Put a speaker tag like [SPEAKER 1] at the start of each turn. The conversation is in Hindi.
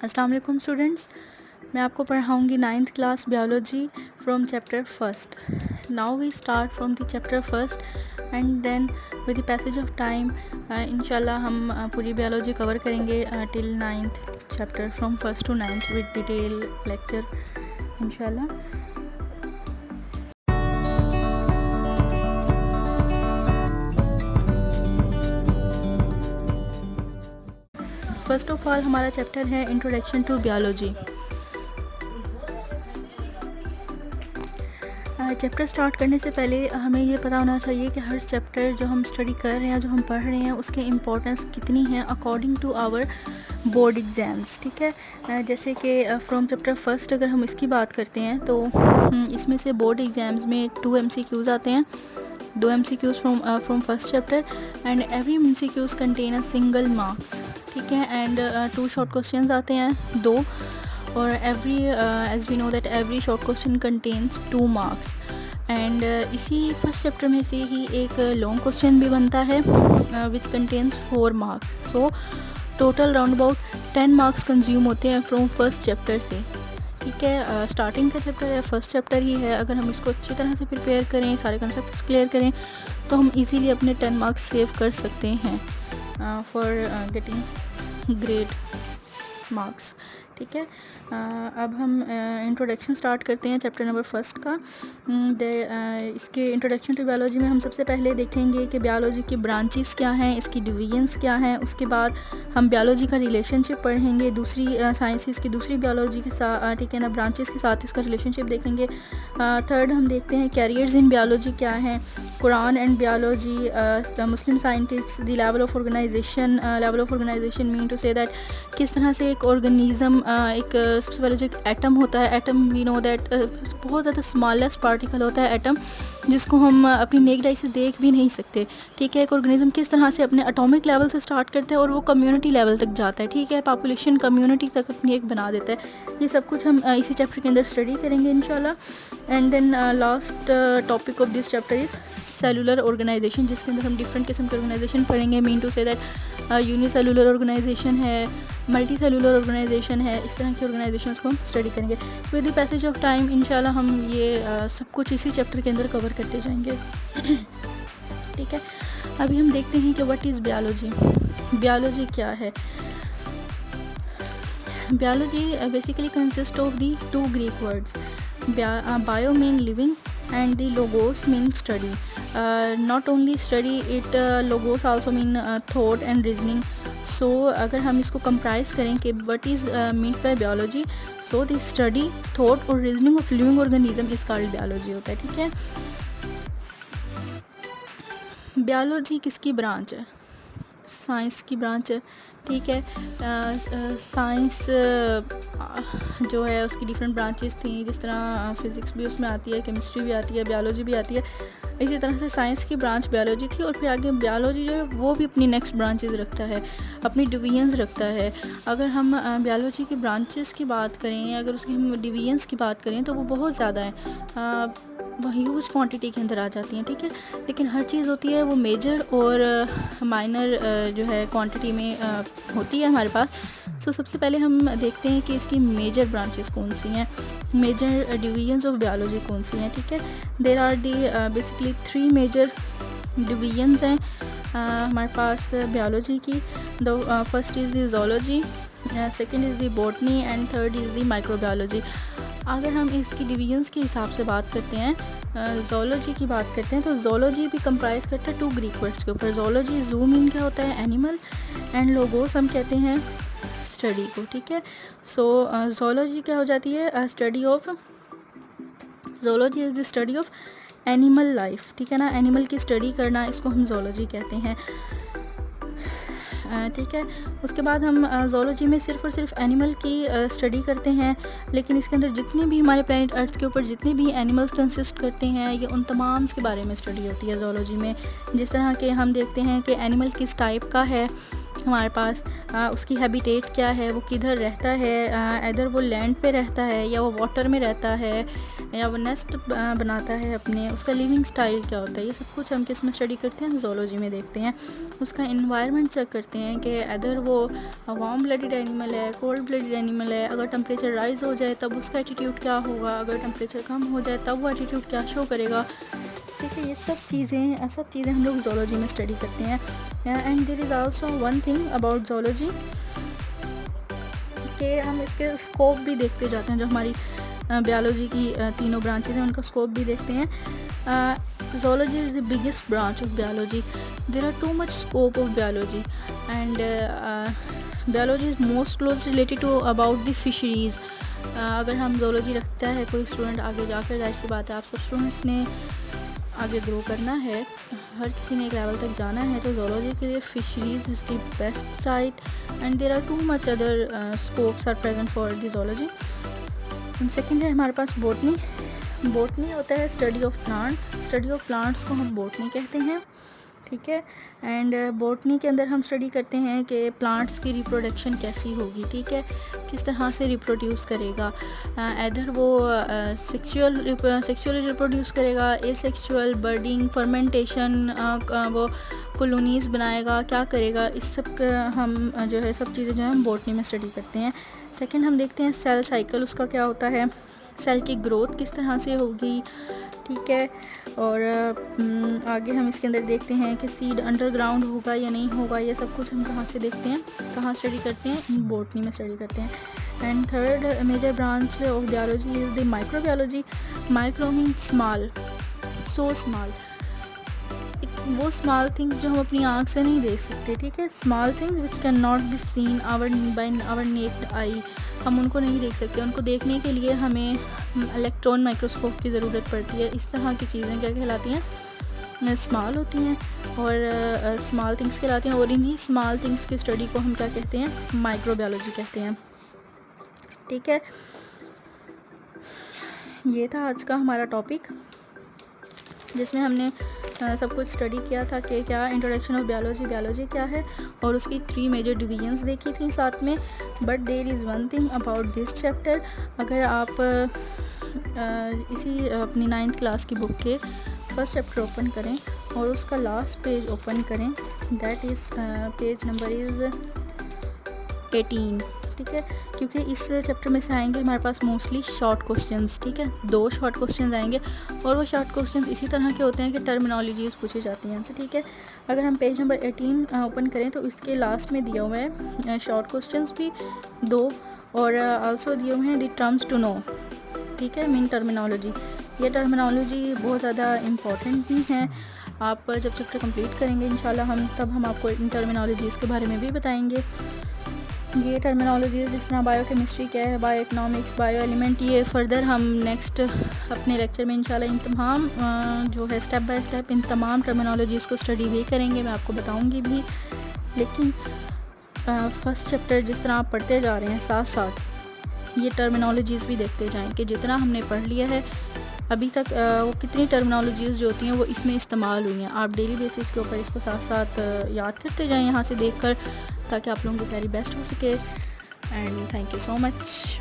[SPEAKER 1] अस्सलाम वालेकुम स्टूडेंट्स, मैं आपको पढ़ाऊँगी 9th class biology from chapter first. Now we start from the chapter first and then with the passage of time इंशाल्लाह हम पूरी बायोलॉजी कवर करेंगे till 9th chapter from first to 9th with detail lecture इंशाल्लाह। फर्स्ट ऑफ ऑल हमारा चैप्टर है introduction to biology. Chapter start करने से पहले हमें ये पता होना चाहिए कि हर चैप्टर जो हम स्टडी कर रहे हैं, जो हम पढ़ रहे हैं, उसके इम्पोर्टेंस कितनी है according to our board exams. ठीक है, जैसे कि फ्रॉम चैप्टर फर्स्ट अगर हम इसकी बात करते हैं तो इसमें से बोर्ड एग्ज़ाम्स में 2 MCQs आते हैं, 2 MCQs from first chapter and every MCQs contain a single marks. ठीक है, एंड 2 शॉर्ट क्वेश्चंस आते हैं 2, और every as we know that every short question contains 2 marks. And इसी फर्स्ट चैप्टर में से ही एक लॉन्ग क्वेश्चन भी बनता है which contains 4 marks. So total round about 10 marks consume होते हैं फ्रॉम फर्स्ट चैप्टर से। ठीक है, स्टार्टिंग का चैप्टर है, फर्स्ट चैप्टर ही है। अगर हम इसको अच्छी तरह से प्रिपेयर करें, सारे कंसेप्ट क्लियर करें, तो हम इजीली अपने 10 मार्क्स सेव कर सकते हैं फॉर गेटिंग ग्रेट मार्क्स। ठीक है, अब हम इंट्रोडक्शन स्टार्ट करते हैं चैप्टर नंबर फर्स्ट का। इसके इंट्रोडक्शन टू बायोलॉजी में हम सबसे पहले देखेंगे कि बायोलॉजी की ब्रांचेस क्या हैं, इसकी डिवीजन्स क्या हैं। उसके बाद हम बायोलॉजी का रिलेशनशिप पढ़ेंगे दूसरी साइंसेस की दूसरी बायोलॉजी के साथ, ठीक है ना, ब्रांचेस के साथ इसका रिलेशनशिप देखेंगे। थर्ड हम देखते हैं कैरियर्स इन बायोलॉजी क्या हैं, Quran and biology, Muslim scientist, the level of organization mean to say that किस तरह से एक ऑर्गेनिज्म, एक सबसे पहले जो एक एटम होता है, एटम वी नो दैट बहुत ज़्यादा स्मॉलेस्ट पार्टिकल होता है एटम, जिसको हम अपनी नेक्ड आई से देख भी नहीं सकते। ठीक है, एक ऑर्गेनिज्म किस तरह से अपने एटॉमिक लेवल से स्टार्ट करता है और वो कम्युनिटी लेवल तक जाता है। ठीक है, पॉपुलेशन कम्युनिटी तक अपनी एक बना देता है। ये सब कुछ हम इसी चैप्टर के अंदर स्टडी करेंगे इंशाल्लाह। And then last topic of this chapter is cellular organization, जिसके अंदर हम डिफरेंट किस्म के ऑर्गेनाइजेशन पढ़ेंगे। Mean to say that unicellular organization है, मल्टी सेलुलर ऑर्गेनाइजेशन है, इस तरह की ऑर्गेनाइजेशंस को हम स्टडी करेंगे। With the passage of time इंशाल्लाह हम ये सब कुछ इसी चैप्टर के अंदर कवर करते जाएंगे। ठीक है, अभी हम देखते हैं कि व्हाट इज़ बायोलॉजी। बायोलॉजी क्या है? Biology basically consist of the 2 Greek words, bio mean living and the logos mean study. Not only study it, logos also mean thought and reasoning. So अगर हम इसको comprise करें कि what is meant by biology, so the study, thought और reasoning of living organism is called biology होता है। ठीक है, बायोलॉजी किसकी ब्रांच है? साइंस की ब्रांच है। ठीक है, साइंस जो है उसकी डिफरेंट ब्रांचेस थी, जिस तरह फिज़िक्स भी उसमें आती है, केमिस्ट्री भी आती है, बायोलॉजी भी आती है। इसी तरह से साइंस की ब्रांच बायोलॉजी थी, और फिर आगे बायोलॉजी जो है वो भी अपनी नेक्स्ट ब्रांचेस रखता है, अपनी डिवीजन्स रखता है। अगर हम बायोलॉजी की ब्रांचेस की बात करें, अगर उसकी हम डिवीजन्स की बात करें, तो वो बहुत ज़्यादा हैं, वह ह्यूज क्वांटिटी के अंदर आ जाती हैं। ठीक है, लेकिन हर चीज़ होती है वो मेजर और माइनर जो है क्वांटिटी में होती है हमारे पास। सो सबसे पहले हम देखते हैं कि इसकी मेजर ब्रांचेस कौन सी हैं, मेजर डिवीजन्स ऑफ बायोलॉजी कौन सी हैं। ठीक है, there are the basically 3 major divisions हैं हमारे पास बायोलॉजी की। The first is the zoology, second is the botany and third is the microbiology. अगर हम इसकी डिवीजन्स के हिसाब से बात करते हैं, ज़ूलॉजी की बात करते हैं, तो ज़ूलॉजी भी कंप्राइज करता है 2 ग्रीक वर्ड्स के ऊपर। ज़ूलॉजी ज़ू मीन क्या होता है, एनिमल, एंड लोगोस हम कहते हैं स्टडी को। ठीक है, सो ज़ूलॉजी क्या हो जाती है, study of, zoology is the study of animal life. ठीक है ना, एनिमल की स्टडी करना, इसको हम ज़ूलॉजी कहते हैं। ठीक है, उसके बाद हम ज़ूलॉजी में सिर्फ़ और सिर्फ एनिमल की स्टडी करते हैं, लेकिन इसके अंदर जितने भी हमारे प्लैनेट अर्थ के ऊपर जितने भी एनिमल्स कंसिस्ट करते हैं, ये उन तमाम के बारे में स्टडी होती है ज़ूलॉजी में। जिस तरह के हम देखते हैं कि एनिमल किस टाइप का है, हमारे पास उसकी हैबिटेट क्या है, वो किधर रहता है, इधर वो लैंड पे रहता है या वो वाटर में रहता है या वो नेस्ट बनाता है अपने, उसका लिविंग स्टाइल क्या होता है, ये सब कुछ हम किस में स्टडी करते हैं, ज़ूलॉजी में देखते हैं। उसका इन्वायरमेंट चेक करते हैं कि इधर वो वार्म ब्लडेड एनिमल है, कोल्ड ब्लडेड एनिमल है, अगर टेम्परेचर राइज़ हो जाए तब उसका एटीट्यूड क्या होगा, अगर टेम्परेचर कम हो जाए तब वो एटीट्यूड क्या शो करेगा। ठीक है, ये सब चीज़ें हम लोग ज़ूलॉजी में स्टडी करते हैं। And there is also one thing about zoology कि हम इसके स्कोप भी देखते जाते हैं, जो हमारी बायोलॉजी की तीनों ब्रांचेज हैं उनका स्कोप भी देखते हैं। Zoology is the biggest branch of biology, there are too much scope of biology and biology is most close related to about the fisheries. अगर हम ज़ूलॉजी रखता है कोई स्टूडेंट आगे जाकर, जाहिर सी बात है आप सब स्टूडेंट्स ने आगे ग्रो करना है, हर किसी ने एक लेवल तक जाना है, तो ज़ूलॉजी के लिए fisheries is the best site and there are too much other scopes are present for the zoology. Second है हमारे पास बॉटनी। बॉटनी होता है study of plants, study of plants को हम बॉटनी कहते हैं। ठीक है, एंड बॉटनी के अंदर हम स्टडी करते हैं कि प्लांट्स की रिप्रोडक्शन कैसी होगी। ठीक है, किस तरह से रिप्रोड्यूस करेगा, इधर वो सेक्सुअली रिप्रोड्यूस करेगा, एसेक्सुअल, बर्डिंग, फर्मेंटेशन, वो कॉलोनीज़ बनाएगा, क्या करेगा, इस सब का हम जो है सब चीज़ें जो है हम बॉटनी में स्टडी करते हैं। सेकंड हम देखते हैं सेल साइकिल, उसका क्या होता है, सेल की ग्रोथ किस तरह से होगी। ठीक है, और आगे हम इसके अंदर देखते हैं कि सीड अंडरग्राउंड होगा या नहीं होगा, ये सब कुछ हम कहाँ से देखते हैं, कहाँ स्टडी करते हैं, इन बॉटनी में स्टडी करते हैं। And third major branch of biology is the microbiology. Micro mean small, so small, वो स्मॉल थिंग्स जो हम अपनी आँख से नहीं देख सकते। ठीक है, small things which can not be seen by our naked eye, हम उनको नहीं देख सकते, उनको देखने के लिए हमें इलेक्ट्रॉन माइक्रोस्कोप की ज़रूरत पड़ती है। इस तरह की चीज़ें क्या कहलाती हैं, स्मॉल होती हैं और स्मॉल थिंग्स कहलाती हैं, और इन्हीं स्मॉल थिंग्स की स्टडी को हम क्या कहते हैं, माइक्रोबायोलॉजी कहते हैं। ठीक है, ये था आज का हमारा टॉपिक जिसमें हमने सब कुछ स्टडी किया था कि क्या इंट्रोडक्शन ऑफ बायोलॉजी क्या है, और उसकी 3 मेजर डिवीजन्स देखी थी साथ में। But there is one thing about this chapter, अगर आप इसी अपनी 9th क्लास की बुक के फर्स्ट चैप्टर ओपन करें और उसका लास्ट पेज ओपन करें, that is page number is 18। ठीक है, क्योंकि इस चैप्टर में से आएंगे हमारे पास मोस्टली शॉर्ट क्वेश्चंस। ठीक है, 2 शॉर्ट क्वेश्चंस आएंगे और वो शॉर्ट क्वेश्चंस इसी तरह के होते हैं कि टर्मिनोलॉजीज़ पूछी जाती हैं उनसे। ठीक है, अगर हम पेज नंबर 18 ओपन करें तो इसके लास्ट में दिया हुआ है शॉर्ट क्वेश्चंस भी 2 और आल्सो दिए हुए हैं द टर्म्स टू नो। ठीक है, मीन टर्मिनोलॉजी, ये टर्मिनोलॉजी बहुत ज़्यादा इम्पॉर्टेंट भी हैं। आप जब चैप्टर कंप्लीट करेंगे इंशाल्लाह हम आपको इन टर्मिनोलॉजीज़ के बारे में भी बताएंगे। ये टर्मिनोलॉजीज़ जिस तरह बायो केमिस्ट्री क्या है, बायो इकनॉमिक्स, बायो एलिमेंट, ये फर्दर हम नेक्स्ट अपने लेक्चर में इंशाल्लाह इन तमाम जो है स्टेप बाय स्टेप इन तमाम टर्मिनोलॉजीज़ को स्टडी भी करेंगे, मैं आपको बताऊंगी भी। लेकिन फर्स्ट चैप्टर जिस तरह आप पढ़ते जा रहे हैं साथ साथ ये टर्मिनोलॉजीज़ भी देखते जाएँ कि जितना हमने पढ़ लिया है अभी तक वो कितनी टर्मिनोलॉजीज़ जो होती हैं वो इसमें इस्तेमाल हुई हैं। आप डेली बेसिस के ऊपर इसको साथ साथ याद करते जाएं यहाँ से देखकर, ताकि आप लोगों की तैयारी बेस्ट हो सके। And thank you so much.